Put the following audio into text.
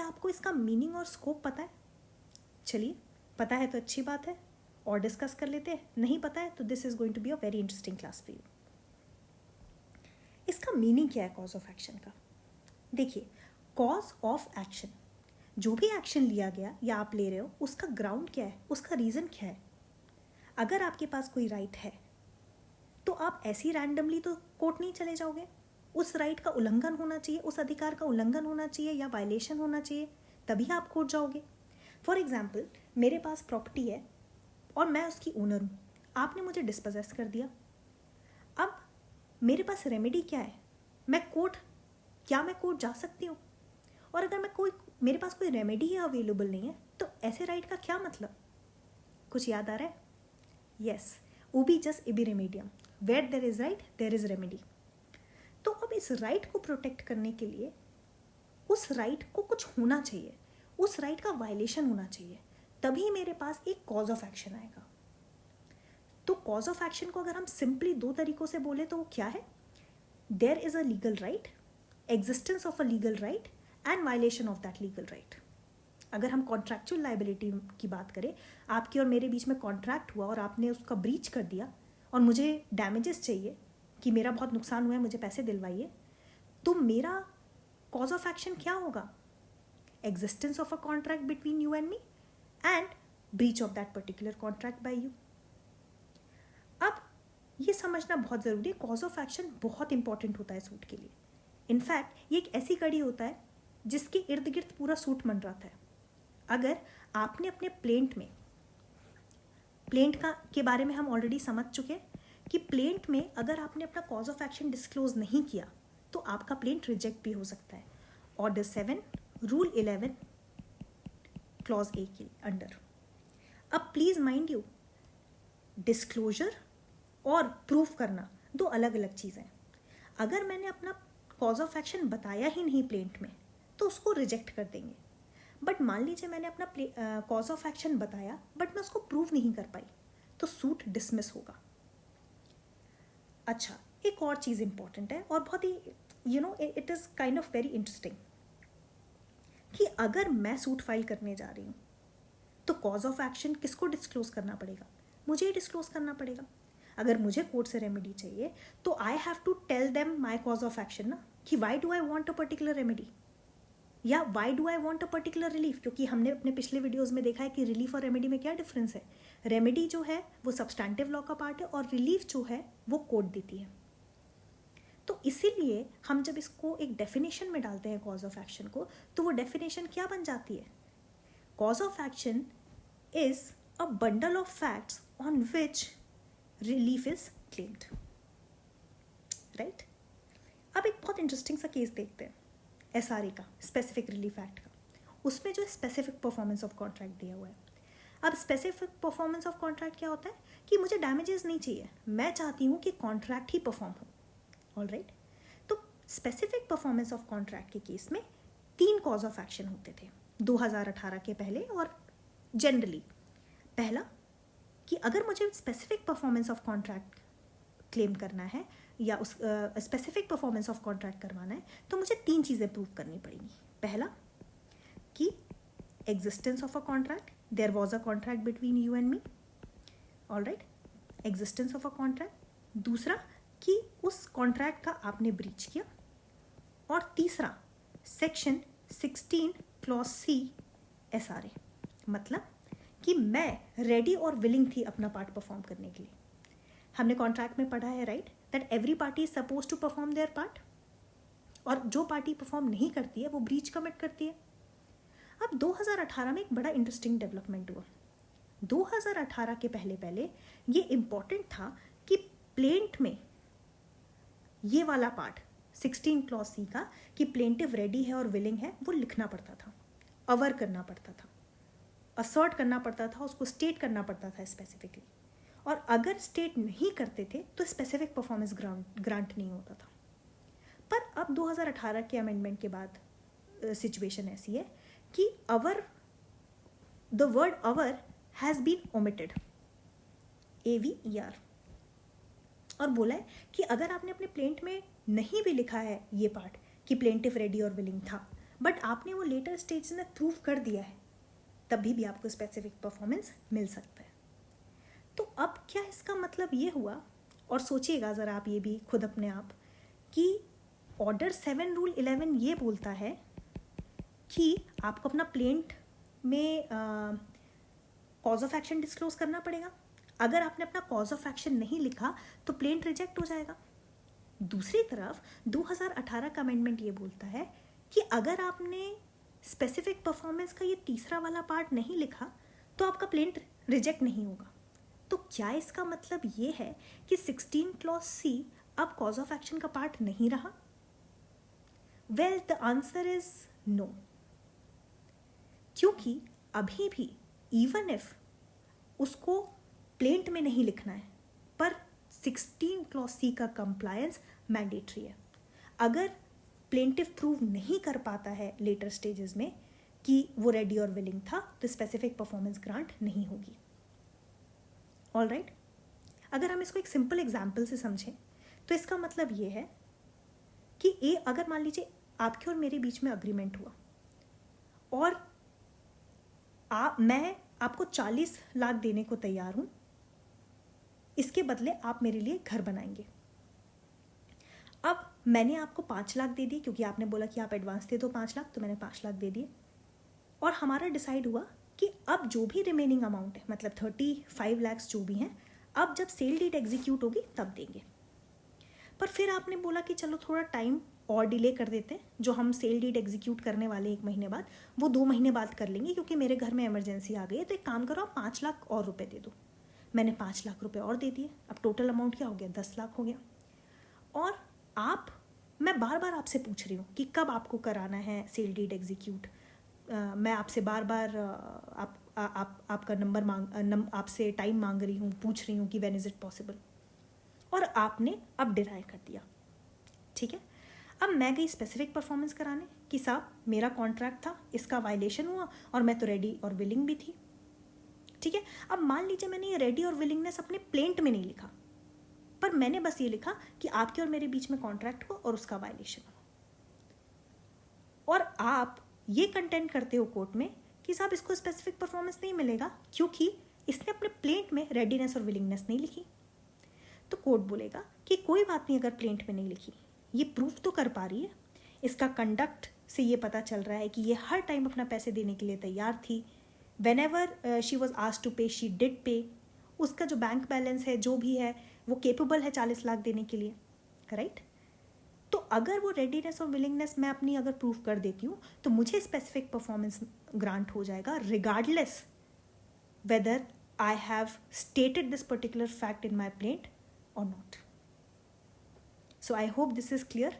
क्या आपको इसका मीनिंग और स्कोप पता है? चलिए, पता है तो अच्छी बात है और डिस्कस कर लेते हैं। नहीं पता है तो this is going to be a very interesting class for you. इसका मीनिंग क्या है कॉज ऑफ एक्शन का? देखिए, कॉज ऑफ एक्शन, जो भी एक्शन लिया गया या आप ले रहे हो, उसका ग्राउंड क्या है, उसका रीज़न क्या है। अगर आपके पास कोई राइट है तो आप ऐसे ही रैंडमली तो कोर्ट नहीं चले जाओगे। उस राइट का उल्लंघन होना चाहिए, उस अधिकार का उल्लंघन होना चाहिए या वायलेशन होना चाहिए, तभी आप कोर्ट जाओगे। फॉर एग्जाम्पल, मेरे पास प्रॉपर्टी है और मैं उसकी ओनर हूँ, आपने मुझे डिस्पोजेस कर दिया। अब मेरे पास रेमेडी क्या है? क्या मैं कोर्ट जा सकती हूँ? और अगर मेरे पास कोई रेमेडी ही अवेलेबल नहीं है तो ऐसे राइट का क्या मतलब? कुछ याद आ रहा है? यस, उबी जस्ट इबी रेमेडियम, where there is right there is remedy. तो अब इस राइट को प्रोटेक्ट करने के लिए उस राइट को कुछ होना चाहिए, उस राइट का वायलेशन होना चाहिए, तभी मेरे पास एक कॉज ऑफ एक्शन आएगा। तो कॉज ऑफ एक्शन को अगर हम सिंपली दो तरीकों से बोले तो वो क्या है? There is a legal right, existence of a legal right and violation of that legal right. अगर हम कॉन्ट्रैक्चुअल लाइबिलिटी की बात करें, आपके और मेरे बीच में कॉन्ट्रैक्ट हुआ और आपने उसका ब्रीच कर दिया और मुझे डैमेजेस चाहिए कि मेरा बहुत नुकसान हुआ है, मुझे पैसे दिलवाइए, तो मेरा कॉज ऑफ एक्शन क्या होगा? Existence of a contract between you and me and breach of that particular contract by you. अब ये समझना बहुत ज़रूरी है, कॉज ऑफ एक्शन बहुत इंपॉर्टेंट होता है सूट के लिए। इनफैक्ट ये एक ऐसी कड़ी होता है जिसके इर्द गिर्द पूरा सूट मंडराता है। अगर आपने अपने प्लेंट के बारे में हम ऑलरेडी समझ चुके हैं कि प्लेंट में अगर आपने अपना कॉज ऑफ एक्शन डिस्क्लोज नहीं किया तो आपका प्लेंट रिजेक्ट भी हो सकता है, ऑर्डर 7 रूल 11 क्लॉज ए के अंडर। अब प्लीज माइंड यू, डिस्क्लोजर और प्रूफ करना दो अलग अलग चीज़ें हैं। अगर मैंने अपना कॉज ऑफ एक्शन बताया ही नहीं प्लेंट में तो उसको रिजेक्ट कर देंगे। बट मान लीजिए मैंने अपना कॉज ऑफ एक्शन बताया बट मैं उसको प्रूव नहीं कर पाई तो सूट डिसमिस होगा। अच्छा, एक और चीज़ इंपॉर्टेंट है और बहुत ही it is kind of very interesting कि अगर मैं सूट फाइल करने जा रही हूँ तो कॉज ऑफ एक्शन किसको डिस्क्लोज करना पड़ेगा? मुझे ही डिस्क्लोज करना पड़ेगा। अगर मुझे कोर्ट से रेमेडी चाहिए तो I have to tell them my cause of action ना, कि why do I want a particular remedy या why do I want a particular relief. क्योंकि हमने अपने पिछले वीडियोज़ में देखा है कि रिलीफ और रेमेडी में क्या डिफरेंस है। रेमेडी जो है वो सब्सटैंटिव लॉ का पार्ट है और रिलीफ जो है वो कोर्ट देती है। तो इसीलिए हम जब इसको एक डेफिनेशन में डालते हैं कॉज ऑफ एक्शन को, तो वो डेफिनेशन क्या बन जाती है? Cause of action is a bundle of facts on which relief is claimed, right? अब एक बहुत इंटरेस्टिंग सा केस देखते हैं SRA का, स्पेसिफिक रिलीफ एक्ट का। उसमें जो स्पेसिफिक परफॉर्मेंस ऑफ कॉन्ट्रैक्ट दिया हुआ है। अब स्पेसिफिक परफॉर्मेंस ऑफ कॉन्ट्रैक्ट क्या होता है कि मुझे डैमेजेस नहीं चाहिए, मैं चाहती हूँ कि कॉन्ट्रैक्ट ही परफॉर्म हो। ऑलराइट, तो स्पेसिफिक परफॉर्मेंस ऑफ कॉन्ट्रैक्ट के केस में 3 कॉज ऑफ एक्शन होते थे 2018 के पहले और जनरली। पहला कि अगर मुझे specific performance of contract claim करना है या उस स्पेसिफिक परफॉर्मेंस ऑफ कॉन्ट्रैक्ट करवाना है तो मुझे 3 चीज़ें प्रूव करनी पड़ेंगी। पहला कि existence of a contract, there was a contract between you and me, alright, existence of a contract. दूसरा कि उस कॉन्ट्रैक्ट का आपने ब्रीच किया। और तीसरा सेक्शन 16 क्लॉज C SRA, मतलब कि मैं रेडी और विलिंग थी अपना पार्ट परफॉर्म करने के लिए। हमने कॉन्ट्रैक्ट में पढ़ा है, right, that every party is suppose to perform their part, और जो पार्टी परफॉर्म नहीं करती है वो ब्रीच कमिट करती है। अब 2018 में एक बड़ा इंटरेस्टिंग डेवलपमेंट हुआ। 2018 के पहले ये इम्पॉर्टेंट था कि प्लेंट में ये वाला पार्ट 16 क्लॉज C का कि प्लेंटिव रेडी है और विलिंग है वो लिखना पड़ता था, अवर करना पड़ता था, असर्ट करना पड़ता था, उसको स्टेट करना पड़ता था स्पेसिफिकली। और अगर स्टेट नहीं करते थे तो स्पेसिफिक परफॉर्मेंस ग्रांट नहीं होता था। पर अब 2018 के अमेंडमेंट के बाद सिचुएशन ऐसी है कि the word aver has been omitted, AVER, और बोला है कि अगर आपने अपने प्लेंट में नहीं भी लिखा है ये पार्ट कि प्लेंटिव रेडी और विलिंग था, बट आपने वो लेटर स्टेज में प्रूव कर दिया है, तभी भी आपको स्पेसिफिक परफॉर्मेंस मिल सकता है। तो अब क्या इसका मतलब ये हुआ, और सोचिएगा ज़रा आप ये भी खुद अपने आप, कि ऑर्डर 7 रूल 11 ये बोलता है कि आपको अपना प्लेंट में कॉज ऑफ एक्शन डिस्क्लोज करना पड़ेगा। अगर आपने अपना कॉज ऑफ एक्शन नहीं लिखा तो प्लेंट रिजेक्ट हो जाएगा। दूसरी तरफ 2018 का अमेंडमेंट ये बोलता है कि अगर आपने स्पेसिफिक परफॉर्मेंस का ये तीसरा वाला पार्ट नहीं लिखा तो आपका प्लेंट रिजेक्ट नहीं होगा। तो क्या इसका मतलब ये है कि 16 क्लॉज सी अब कॉज ऑफ एक्शन का पार्ट नहीं रहा? Well, the answer is no, क्योंकि अभी भी इवन इफ उसको प्लेंट में नहीं लिखना है, पर 16 क्लॉज सी का कंप्लायंस मैंडेटरी है। अगर प्लेंटिफ प्रूव नहीं कर पाता है लेटर स्टेजेस में कि वो रेडी और विलिंग था, तो स्पेसिफिक परफॉर्मेंस ग्रांट नहीं होगी। ऑल राइट, अगर हम इसको एक सिंपल एग्जाम्पल से समझें तो इसका मतलब ये है कि अगर मान लीजिए आपके और मेरे बीच में अग्रीमेंट हुआ और मैं आपको 40 लाख देने को तैयार हूं, इसके बदले आप मेरे लिए घर बनाएंगे। अब मैंने आपको 5 लाख दे दिए, क्योंकि आपने बोला कि आप एडवांस दे दो 5 लाख, तो मैंने 5 लाख दे दिए। और हमारा डिसाइड हुआ कि अब जो भी रिमेनिंग अमाउंट है, मतलब 35 लाख जो भी हैं, अब जब सेल डीड एग्जीक्यूट होगी तब देंगे। पर फिर आपने बोला कि चलो थोड़ा टाइम और डिले कर देते हैं, जो हम सेल डीड एग्जीक्यूट करने वाले 1 महीने बाद, वो 2 महीने बाद कर लेंगे, क्योंकि मेरे घर में इमरजेंसी आ गई है। तो एक काम करो, आप 5 लाख और रुपए दे दो। मैंने 5 लाख रुपए और दे दिए। अब टोटल अमाउंट क्या हो गया? 10 लाख हो गया। और मैं बार बार आपसे पूछ रही हूँ कि कब आपको कराना है सेल डीड एग्जीक्यूट। मैं आपसे बार बार आपका नंबर आपसे टाइम मांग रही हूँ, पूछ रही हूँ कि व्हेन इज इट पॉसिबल, और आपने अब डिनाई कर दिया। ठीक है, अब मैं गई स्पेसिफिक परफॉर्मेंस कराने कि साहब मेरा कॉन्ट्रैक्ट था, इसका वायलेशन हुआ और मैं तो रेडी और विलिंग भी थी। ठीक है, अब मान लीजिए मैंने ये रेडी और विलिंगनेस अपने प्लेंट में नहीं लिखा, पर मैंने बस ये लिखा कि आपके और मेरे बीच में कॉन्ट्रैक्ट हुआ और उसका वायलेशन हुआ, और आप ये कंटेंट करते हो कोर्ट में कि साहब इसको स्पेसिफिक परफॉर्मेंस नहीं मिलेगा क्योंकि इसने अपने प्लेंट में रेडीनेस और विलिंगनेस नहीं लिखी। तो कोर्ट बोलेगा कि कोई बात नहीं, अगर प्लेंट में नहीं लिखी, ये प्रूफ तो कर पा रही है, इसका कंडक्ट से ये पता चल रहा है कि ये हर टाइम अपना पैसे देने के लिए तैयार थी। Whenever she was asked to pay she did pay. उसका जो बैंक बैलेंस है जो भी है वो केपेबल है 40 लाख देने के लिए, राइट? तो अगर वो रेडीनेस और विलिंगनेस मैं अपनी अगर प्रूफ कर देती हूँ तो मुझे स्पेसिफिक परफॉर्मेंस ग्रांट हो जाएगा, regardless whether I have stated this particular fact in my plaint or not. So I hope this is clear.